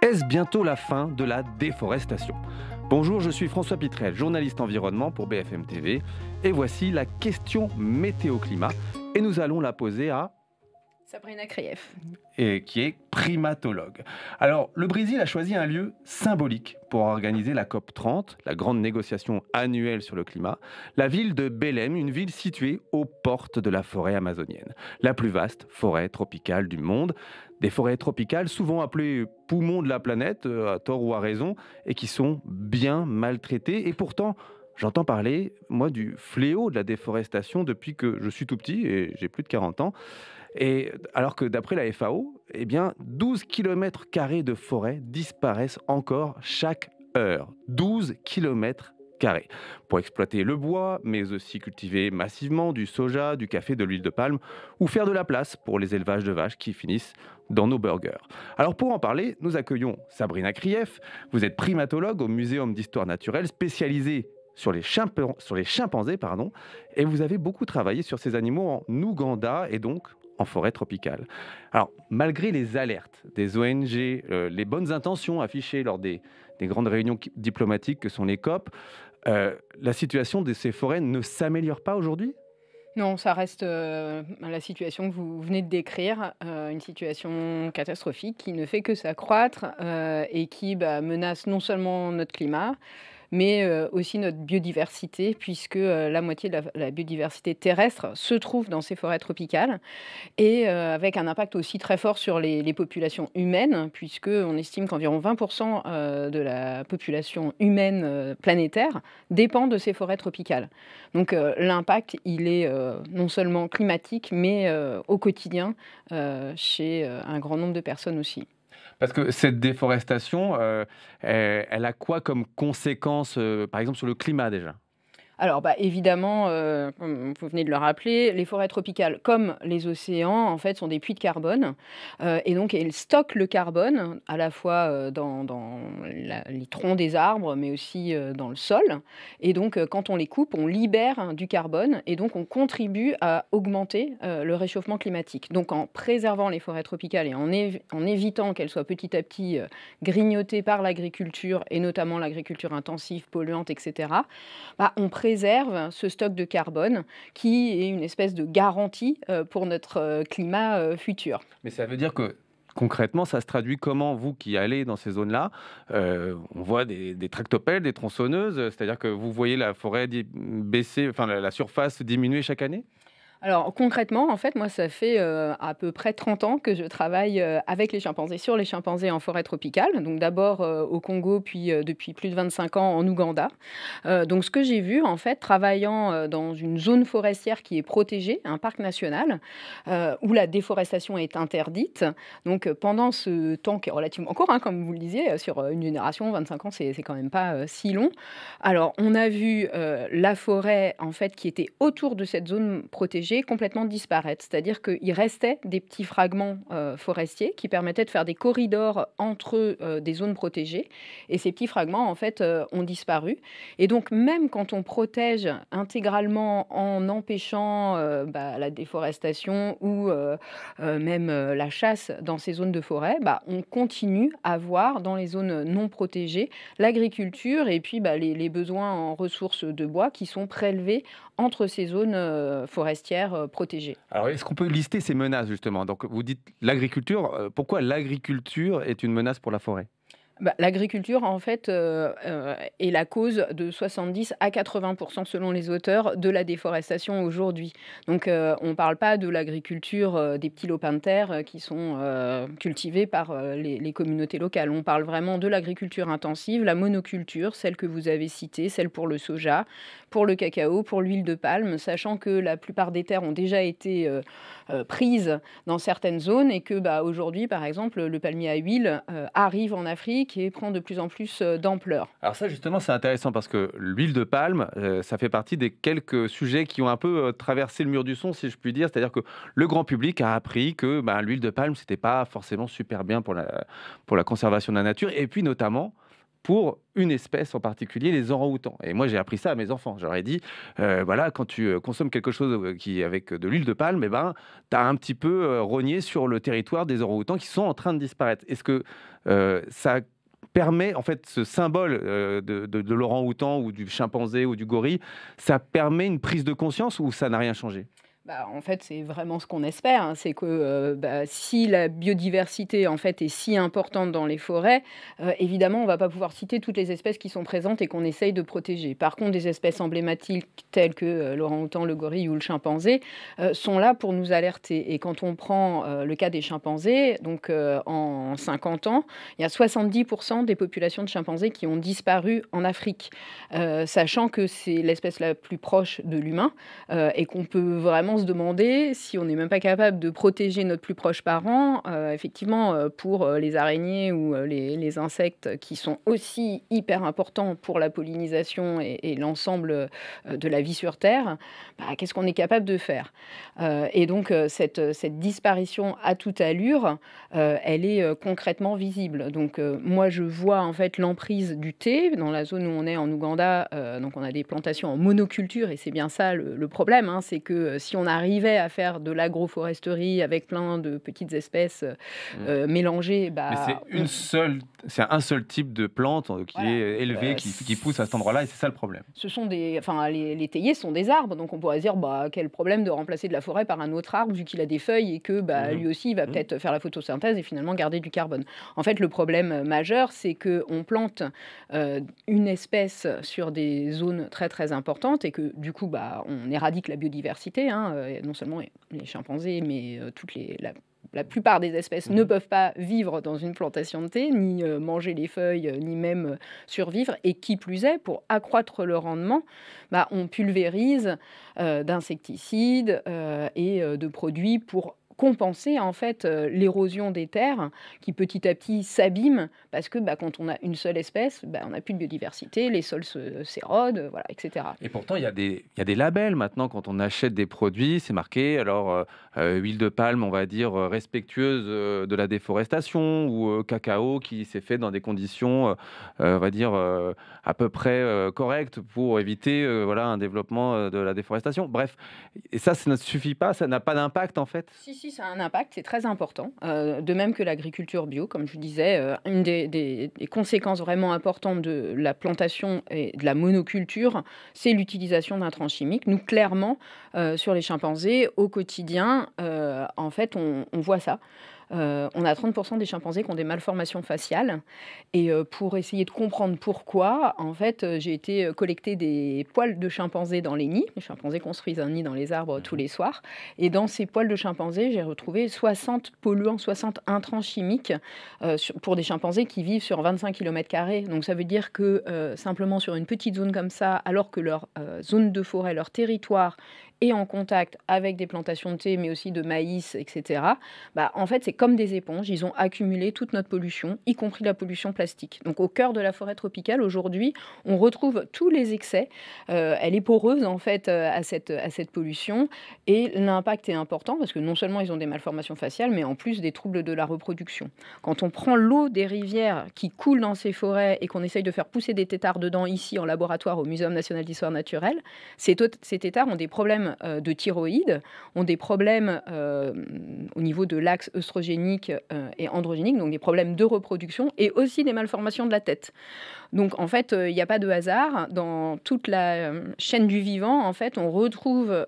Est-ce bientôt la fin de la déforestation? Bonjour, je suis François Pitrel, journaliste environnement pour BFM TV. Et voici la question météo-climat. Et nous allons la poser à... Sabrina Krief. et qui est primatologue. Alors, le Brésil a choisi un lieu symbolique pour organiser la COP30, la grande négociation annuelle sur le climat, la ville de Belém, une ville située aux portes de la forêt amazonienne, la plus vaste forêt tropicale du monde. Des forêts tropicales souvent appelées poumons de la planète, à tort ou à raison, et qui sont bien maltraitées. Et pourtant, j'entends parler, moi, du fléau de la déforestation depuis que je suis tout petit, et j'ai plus de 40 ans. Et alors que d'après la FAO, eh bien, 12 km² de forêt disparaissent encore chaque heure. 12 km². Pour exploiter le bois, mais aussi cultiver massivement du soja, du café, de l'huile de palme, ou faire de la place pour les élevages de vaches qui finissent dans nos burgers. Alors pour en parler, nous accueillons Sabrina Krief. Vous êtes primatologue au Muséum d'histoire naturelle, spécialisée sur les chimpanzés, et vous avez beaucoup travaillé sur ces animaux en Ouganda et donc en forêt tropicale. Alors, malgré les alertes des ONG, les bonnes intentions affichées lors des grandes réunions diplomatiques que sont les COP, la situation de ces forêts ne s'améliore pas aujourd'hui? Non, ça reste la situation que vous venez de décrire, une situation catastrophique qui ne fait que s'accroître et qui menace non seulement notre climat, mais aussi notre biodiversité, puisque la moitié de la biodiversité terrestre se trouve dans ces forêts tropicales. Et avec un impact aussi très fort sur les populations humaines, puisqu'on estime qu'environ 20% de la population humaine planétaire dépend de ces forêts tropicales. Donc l'impact, il est non seulement climatique, mais au quotidien chez un grand nombre de personnes aussi. Parce que cette déforestation, elle a quoi comme conséquence, par exemple, sur le climat déjà? Alors, évidemment, comme vous venez de le rappeler, les forêts tropicales, comme les océans, en fait, sont des puits de carbone, et donc elles stockent le carbone à la fois, dans les troncs des arbres, mais aussi, dans le sol. Et donc, quand on les coupe, on libère du carbone et donc on contribue à augmenter, le réchauffement climatique. Donc en préservant les forêts tropicales et en évitant qu'elles soient petit à petit, grignotées par l'agriculture et notamment l'agriculture intensive, polluante et cetera, on préserve ce stock de carbone qui est une espèce de garantie pour notre climat futur. Mais ça veut dire que concrètement, ça se traduit comment, vous qui allez dans ces zones-là? On voit des tractopelles, des tronçonneuses, c'est-à-dire que vous voyez la forêt baisser, enfin la surface diminuer chaque année? Alors concrètement, en fait, moi, ça fait à peu près 30 ans que je travaille avec les chimpanzés, sur les chimpanzés en forêt tropicale. Donc d'abord au Congo, puis depuis plus de 25 ans en Ouganda. Donc ce que j'ai vu, en fait, travaillant dans une zone forestière qui est protégée, un parc national, où la déforestation est interdite. Donc pendant ce temps qui est relativement court, hein, comme vous le disiez, sur une génération, 25 ans, c'est quand même pas si long. Alors on a vu la forêt, en fait, qui était autour de cette zone protégée complètement disparaître. C'est-à-dire qu'il restait des petits fragments forestiers qui permettaient de faire des corridors entre des zones protégées. Et ces petits fragments, en fait, ont disparu. Et donc, même quand on protège intégralement en empêchant la déforestation ou même la chasse dans ces zones de forêt, on continue à voir dans les zones non protégées l'agriculture et puis les besoins en ressources de bois qui sont prélevés entre ces zones forestières protégées. Alors, est-ce qu'on peut lister ces menaces justement? Donc, vous dites l'agriculture. Pourquoi l'agriculture est une menace pour la forêt? L'agriculture, en fait, est la cause de 70 à 80% selon les auteurs de la déforestation aujourd'hui. Donc, on ne parle pas de l'agriculture des petits lopins de terre qui sont cultivés par les communautés locales. On parle vraiment de l'agriculture intensive, la monoculture, celle que vous avez citée, celle pour le soja, pour le cacao, pour l'huile de palme, sachant que la plupart des terres ont déjà été prises dans certaines zones et que aujourd'hui, par exemple, le palmier à huile arrive en Afrique et prend de plus en plus d'ampleur. Alors ça, justement, c'est intéressant parce que l'huile de palme, ça fait partie des quelques sujets qui ont un peu traversé le mur du son, si je puis dire. C'est-à-dire que le grand public a appris que l'huile de palme, c'était pas forcément super bien pour la conservation de la nature. Et puis, notamment, pour une espèce en particulier, les orang-outans. Et moi, j'ai appris ça à mes enfants. J'aurais dit, voilà, quand tu consommes quelque chose avec de l'huile de palme, eh ben, tu as un petit peu rogné sur le territoire des orang-outans qui sont en train de disparaître. Est-ce que ça permet, en fait, ce symbole de l'orang-outan ou du chimpanzé ou du gorille, ça permet une prise de conscience ou ça n'a rien changé? Bah, en fait, c'est vraiment ce qu'on espère, hein. C'est que, si la biodiversité, en fait, est si importante dans les forêts, évidemment, on va pas pouvoir citer toutes les espèces qui sont présentes et qu'on essaye de protéger. Par contre, des espèces emblématiques telles que, l'orang-outan, le gorille ou le chimpanzé, sont là pour nous alerter. Et quand on prend, le cas des chimpanzés, donc, en 50 ans, il y a 70% des populations de chimpanzés qui ont disparu en Afrique. Sachant que c'est l'espèce la plus proche de l'humain, et qu'on peut vraiment se demander si on n'est même pas capable de protéger notre plus proche parent, effectivement, pour les araignées ou les insectes qui sont aussi hyper importants pour la pollinisation et l'ensemble de la vie sur Terre, bah, qu'est-ce qu'on est capable de faire? Et donc, cette disparition à toute allure, elle est concrètement visible. Donc, moi, je vois en fait l'emprise du thé dans la zone où on est en Ouganda. Donc, on a des plantations en monoculture et c'est bien ça le problème, hein, c'est que si on arrivait à faire de l'agroforesterie avec plein de petites espèces Mmh. mélangées, Mais bah, c'est un seul type de plante qui voilà. est élevé, qui pousse à cet endroit-là et c'est ça le problème. Ce sont enfin, les théiers sont des arbres, donc on pourrait se dire, bah, quel problème de remplacer de la forêt par un autre arbre vu qu'il a des feuilles et que, bah, Mmh. lui aussi, il va Mmh. peut-être faire la photosynthèse et finalement garder du carbone. En fait, le problème majeur, c'est qu'on plante une espèce sur des zones très très importantes et que du coup, bah, on éradique la biodiversité, hein, non seulement les chimpanzés, mais la plupart des espèces ne Mmh. peuvent pas vivre dans une plantation de thé, ni manger les feuilles, ni même survivre. Et qui plus est, pour accroître le rendement, bah, on pulvérise d'insecticides et de produits pour compenser en fait l'érosion des terres qui petit à petit s'abîment parce que bah, quand on a une seule espèce, bah, on n'a plus de biodiversité, les sols s'érodent, voilà, etc. Et pourtant, il y a des labels maintenant quand on achète des produits, c'est marqué alors, huile de palme, on va dire, respectueuse, de la déforestation ou, cacao qui s'est fait dans des conditions, on va dire, à peu près, correctes pour éviter, voilà, un développement, de la déforestation. Bref, et ça ne suffit pas, ça n'a pas d'impact en fait? Si, si, ça a un impact, c'est très important. De même que l'agriculture bio, comme je vous disais, une des conséquences vraiment importantes de la plantation et de la monoculture, c'est l'utilisation d'intrants chimiques. Nous, clairement, sur les chimpanzés, au quotidien, en fait, on voit ça. On a 30% des chimpanzés qui ont des malformations faciales. Et pour essayer de comprendre pourquoi, en fait, j'ai été collecter des poils de chimpanzés dans les nids. Les chimpanzés construisent un nid dans les arbres tous Mmh. les soirs. Et dans ces poils de chimpanzés, j'ai retrouvé 60 polluants, 60 intrants chimiques pour des chimpanzés qui vivent sur 25 km². Donc ça veut dire que simplement sur une petite zone comme ça, alors que leur zone de forêt, leur territoire est en contact avec des plantations de thé, mais aussi de maïs, etc., bah, en fait, c'est comme des éponges. Ils ont accumulé toute notre pollution, y compris la pollution plastique. Donc au cœur de la forêt tropicale, aujourd'hui, on retrouve tous les excès. Elle est poreuse, en fait, à cette pollution. Et l'impact est important parce que non seulement ils ont des malformations faciales, mais en plus des troubles de la reproduction. Quand on prend l'eau des rivières qui coulent dans ces forêts et qu'on essaye de faire pousser des têtards dedans ici en laboratoire au Muséum national d'histoire naturelle, ces têtards ont des problèmes de thyroïde, ont des problèmes au niveau de l'axe œstrogénique et androgénique, donc des problèmes de reproduction et aussi des malformations de la tête. Donc en fait, il n'y a pas de hasard. Dans toute la chaîne du vivant, en fait, on retrouve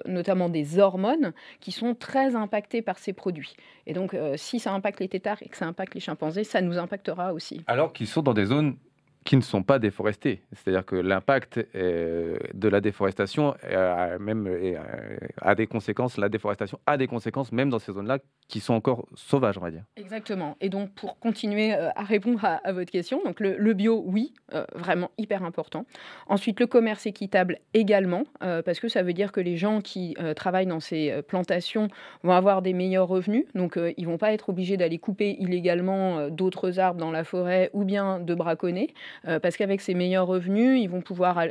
notamment des hormones qui sont très impactées par ces produits. Et donc, si ça impacte les têtards et que ça impacte les chimpanzés, ça nous impactera aussi. Alors qu'ils sont dans des zones qui ne sont pas déforestées. C'est-à-dire que l'impact, de la déforestation, a des conséquences, la déforestation a des conséquences même dans ces zones-là qui sont encore sauvages, on va dire. Exactement. Et donc, pour continuer à répondre à votre question, donc le bio, oui, vraiment hyper important. Ensuite, le commerce équitable également, parce que ça veut dire que les gens qui travaillent dans ces plantations vont avoir des meilleurs revenus. Donc, ils vont pas être obligés d'aller couper illégalement d'autres arbres dans la forêt ou bien de braconner. parce qu'avec ces meilleurs revenus, ils vont pouvoir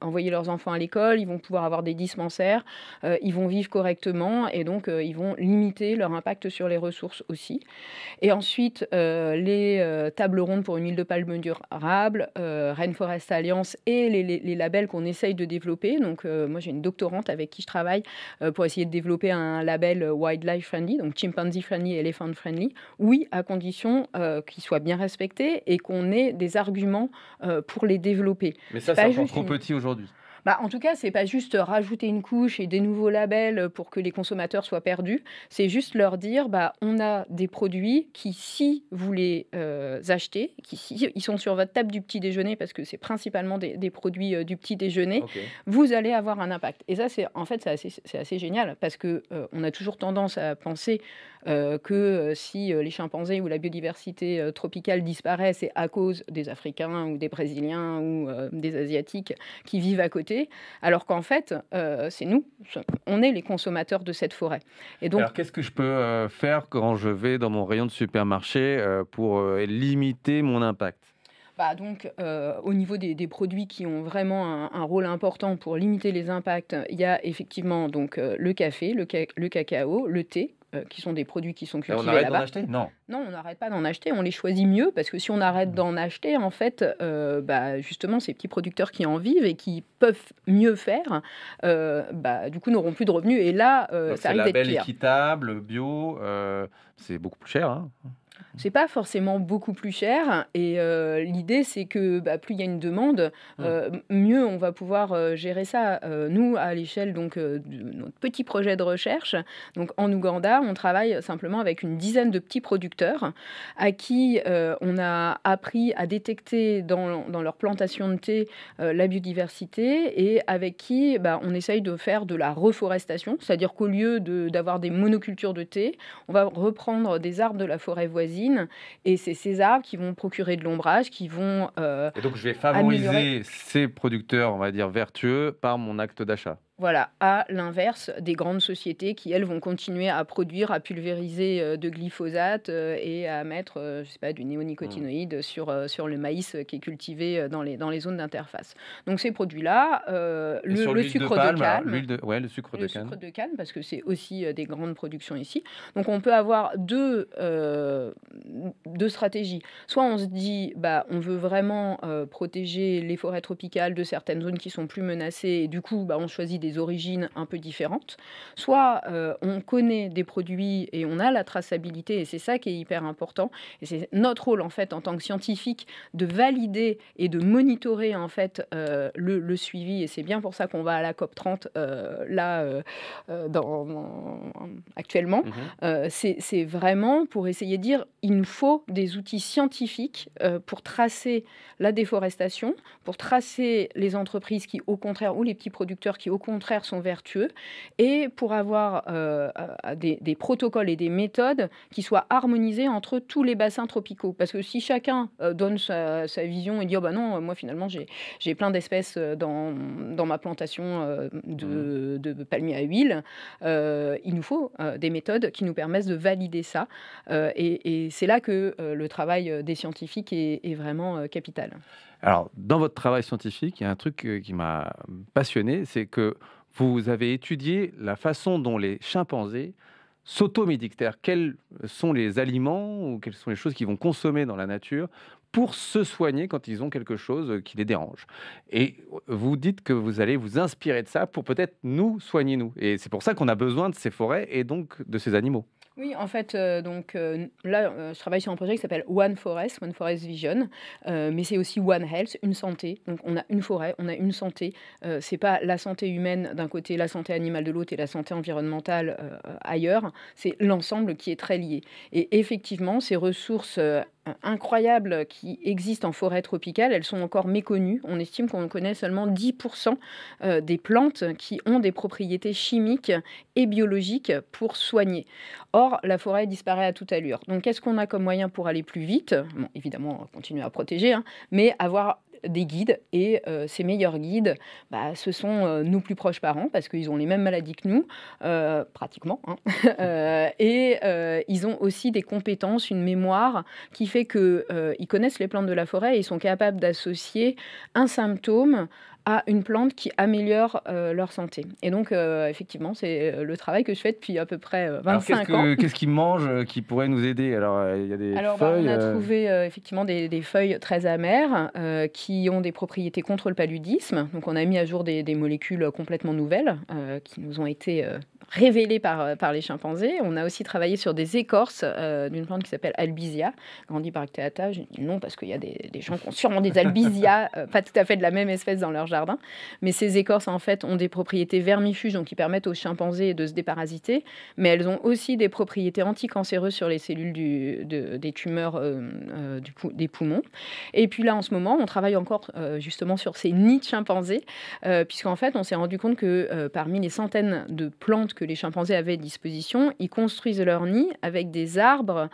envoyer leurs enfants à l'école, ils vont pouvoir avoir des dispensaires, ils vont vivre correctement et donc ils vont limiter leur impact sur les ressources aussi. Et ensuite, les tables rondes pour une huile de palme durable, Rainforest Alliance et les labels qu'on essaye de développer. Donc, moi, j'ai une doctorante avec qui je travaille pour essayer de développer un label wildlife friendly, donc chimpanzee friendly, elephant friendly. Oui, à condition qu'ils soient bien respectés et qu'on ait des arguments pour les développer. Mais ça, c'est encore trop petit aujourd'hui. En tout cas, c'est pas juste rajouter une couche et des nouveaux labels pour que les consommateurs soient perdus. C'est juste leur dire, on a des produits qui, si vous les achetez, si ils sont sur votre table du petit déjeuner, parce que c'est principalement des produits du petit déjeuner, vous allez avoir un impact. Et ça, c'est assez génial, parce que on a toujours tendance à penser que si les chimpanzés ou la biodiversité tropicale disparaissent, c'est à cause des Africains ou des Brésiliens ou des Asiatiques qui vivent à côté. Alors qu'en fait, c'est nous, on est les consommateurs de cette forêt. Et donc, alors, qu'est-ce que je peux faire quand je vais dans mon rayon de supermarché pour limiter mon impact ? Au niveau des produits qui ont vraiment un rôle important pour limiter les impacts, il y a effectivement le café, le cacao, le thé, qui sont des produits qui sont cultivés là-bas. On arrête d'en acheter ? Non. Non, on n'arrête pas d'en acheter, on les choisit mieux, parce que si on arrête d'en acheter, en fait, justement, ces petits producteurs qui en vivent et qui peuvent mieux faire, du coup, n'auront plus de revenus. Et là, ça arrive d'être pire. Label équitable, bio, c'est beaucoup plus cher, hein. C'est pas forcément beaucoup plus cher et l'idée c'est que plus il y a une demande, mieux on va pouvoir gérer ça. Nous, à l'échelle de notre petit projet de recherche, donc en Ouganda, on travaille simplement avec une dizaine de petits producteurs à qui on a appris à détecter dans leur plantation de thé la biodiversité et avec qui on essaye de faire de la reforestation, c'est-à-dire qu'au lieu d'avoir des monocultures de thé, on va reprendre des arbres de la forêt voisine. Et c'est ces arbres qui vont procurer de l'ombrage, qui vont et donc je vais favoriser ces producteurs, on va dire, vertueux par mon acte d'achat. Voilà, à l'inverse des grandes sociétés qui, elles, vont continuer à produire, à pulvériser de glyphosate et à mettre, du néonicotinoïde sur le maïs qui est cultivé dans les zones d'interface. Donc ces produits-là, le sucre de canne, le sucre de canne, parce que c'est aussi des grandes productions ici. Donc on peut avoir deux stratégies. Soit on se dit, on veut vraiment protéger les forêts tropicales de certaines zones qui sont plus menacées, et du coup, on choisit des origines un peu différentes. Soit on connaît des produits et on a la traçabilité, et c'est ça qui est hyper important. Et c'est notre rôle, en fait, en tant que scientifique, de valider et de monitorer, en fait, le suivi. Et c'est bien pour ça qu'on va à la COP30 actuellement. C'est vraiment pour essayer de dire, il nous faut des outils scientifiques pour tracer la déforestation, pour tracer les entreprises qui, au contraire, ou les petits producteurs qui, au contraire, sont vertueux, et pour avoir des protocoles et des méthodes qui soient harmonisés entre tous les bassins tropicaux. Parce que si chacun donne sa vision et dit, non, moi, finalement, j'ai plein d'espèces dans ma plantation de palmiers à huile, il nous faut des méthodes qui nous permettent de valider ça. Et c'est là que le travail des scientifiques est vraiment capital. Alors, dans votre travail scientifique, il y a un truc qui m'a passionné, c'est que vous avez étudié la façon dont les chimpanzés s'automédiquent, c'est-à-dire quels sont les aliments ou quelles sont les choses qu'ils vont consommer dans la nature pour se soigner quand ils ont quelque chose qui les dérange. Et vous dites que vous allez vous inspirer de ça pour peut-être nous soigner, nous. Et c'est pour ça qu'on a besoin de ces forêts et donc de ces animaux. Oui, en fait, là, je travaille sur un projet qui s'appelle One Forest Vision, mais c'est aussi One Health, une santé. Donc, on a une forêt, on a une santé. C'est pas la santé humaine d'un côté, la santé animale de l'autre et la santé environnementale ailleurs. C'est l'ensemble qui est très lié. Et effectivement, ces ressources incroyables qui existent en forêt tropicale, elles sont encore méconnues. On estime qu'on connaît seulement 10% des plantes qui ont des propriétés chimiques et biologiques pour soigner. Or, la forêt disparaît à toute allure. Donc, qu'est-ce qu'on a comme moyen pour aller plus vite ? Bon, évidemment, continuer à protéger, mais avoir des guides et ces meilleurs guides, ce sont nos plus proches parents parce qu'ils ont les mêmes maladies que nous, pratiquement, hein. Et ils ont aussi des compétences, une mémoire qui fait qu'ils connaissent les plantes de la forêt et ils sont capables d'associer un symptôme à une plante qui améliore leur santé. Et donc, effectivement, c'est le travail que je fais depuis à peu près Alors, 25 ans. qu'est-ce qu'ils mangent qui pourrait nous aider? Alors, il y a des Alors, feuilles. on a trouvé effectivement des feuilles très amères qui ont des propriétés contre le paludisme. Donc, on a mis à jour des molécules complètement nouvelles qui nous ont été révélées par les chimpanzés. On a aussi travaillé sur des écorces d'une plante qui s'appelle Albizia, Grandibacteata. Je dis non parce qu'il y a des gens qui ont sûrement des Albizia, pas tout à fait de la même espèce dans leur jardin. Mais ces écorces, en fait, ont des propriétés vermifuges, donc qui permettent aux chimpanzés de se déparasiter. Mais elles ont aussi des propriétés anticancéreuses sur les cellules des tumeurs des poumons. Et puis là, en ce moment, on travaille encore justement sur ces nids de chimpanzés, puisqu'en fait, on s'est rendu compte que parmi les centaines de plantes que les chimpanzés avaient à disposition, ils construisent leurs nids avec des arbres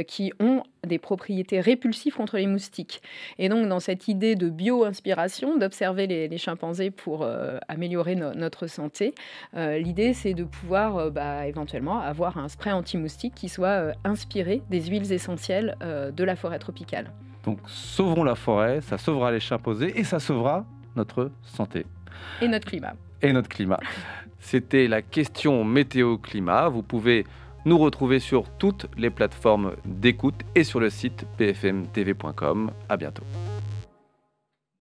qui ont des propriétés répulsives contre les moustiques. Et donc, dans cette idée de bio-inspiration, d'observer les chimpanzés pour améliorer notre santé, l'idée, c'est de pouvoir éventuellement avoir un spray anti-moustique qui soit inspiré des huiles essentielles de la forêt tropicale. Donc, sauvons la forêt, ça sauvera les chimpanzés et ça sauvera notre santé. Et notre climat. Et notre climat. C'était la question météo-climat. Vous pouvez nous retrouver sur toutes les plateformes d'écoute et sur le site bfmtv.com. À bientôt.